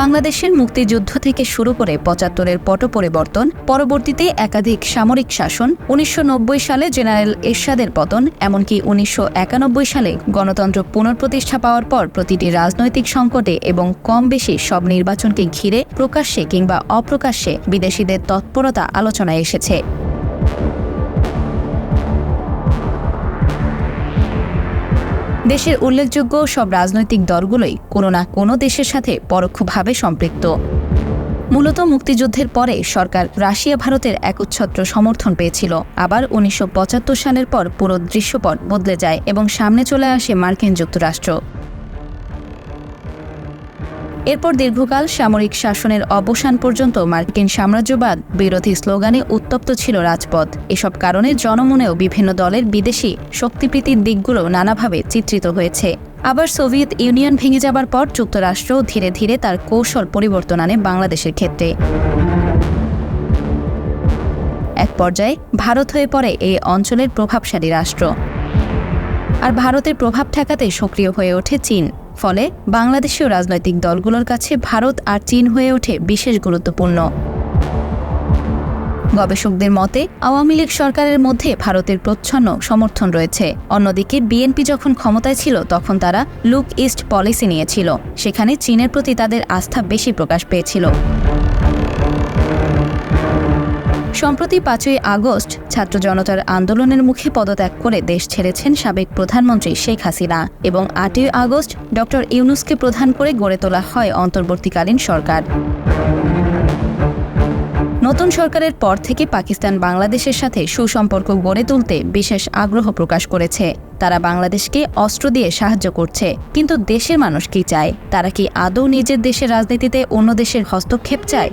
বাংলাদেশের মুক্তিযুদ্ধ থেকে শুরু করে ৭৫-এর পট পরিবর্তন, পরবর্তীতে একাধিক সামরিক শাসন, ১৯৯০ সালে জেনারেল এরশাদের পতন, এমনকি ১৯৯১ সালে গণতন্ত্র পুনঃপ্রতিষ্ঠা পাওয়ার পর প্রতিটি রাজনৈতিক সংকটে এবং কম বেশি সব নির্বাচনকে ঘিরে প্রকাশ্যে কিংবা অপ্রকাশ্যে বিদেশিদের তৎপরতা আলোচনায় এসেছে। দেশের উল্লেখযোগ্য সব রাজনৈতিক দলগুলোই কোনো না কোনো দেশের সাথে পরোক্ষভাবে সম্পৃক্ত। মূলত মুক্তিযুদ্ধের পরে সরকার রাশিয়া ভারতের একচ্ছত্র সমর্থন পেয়েছিল। আবার ১৯৭৫ সালের পর পুরো দৃশ্যপট বদলে যায় এবং সামনে চলে আসে মার্কিন যুক্তরাষ্ট্র। এরপর দীর্ঘকাল সামরিক শাসনের অবসান পর্যন্ত মার্কিন সাম্রাজ্যবাদ বিরোধী স্লোগানে উত্তপ্ত ছিল রাজপথ। এসব কারণে জনমনেও বিভিন্ন দলের বিদেশি শক্তিপ্রীতির দিকগুলো নানাভাবে চিত্রিত হয়েছে। আবার সোভিয়েত ইউনিয়ন ভেঙে যাবার পর যুক্তরাষ্ট্র ধীরে ধীরে তার কৌশল পরিবর্তন আনে বাংলাদেশের ক্ষেত্রে। এক পর্যায়ে ভারত হয়ে পড়ে এই অঞ্চলের প্রভাবশালী রাষ্ট্র। আর ভারতের প্রভাব ঠেকাতে সক্রিয় হয়ে ওঠে চীন। ফলে বাংলাদেশীয় রাজনৈতিক দলগুলোর কাছে ভারত আর চীন হয়ে ওঠে বিশেষ গুরুত্বপূর্ণ। গবেষকদের মতে আওয়ামী লীগ সরকারের মধ্যে ভারতের প্রচ্ছন্ন সমর্থন রয়েছে। অন্যদিকে বিএনপি যখন ক্ষমতায় ছিল তখন তারা লুক ইস্ট পলিসি নিয়েছিল। সেখানে চীনের প্রতি তাদের আস্থা বেশি প্রকাশ পেয়েছিল। সম্প্রতি ৫ই আগস্ট ছাত্র জনতার আন্দোলনের মুখে পদত্যাগ করে দেশ ছেড়েছেন সাবেক প্রধানমন্ত্রী শেখ হাসিনা এবং ৮ই আগস্ট ড ইউনূসকে প্রধান করে গড়ে তোলা হয় অন্তর্বর্তীকালীন সরকার। নতুন সরকারের পর থেকে পাকিস্তান বাংলাদেশের সাথে সুসম্পর্ক গড়ে তুলতে বিশেষ আগ্রহ প্রকাশ করেছে। তারা বাংলাদেশকে অস্ত্র দিয়ে সাহায্য করছে। কিন্তু দেশের মানুষ কি চায়? তারা কি আদৌ নিজের দেশের রাজনীতিতে অন্য দেশের হস্তক্ষেপ চায়?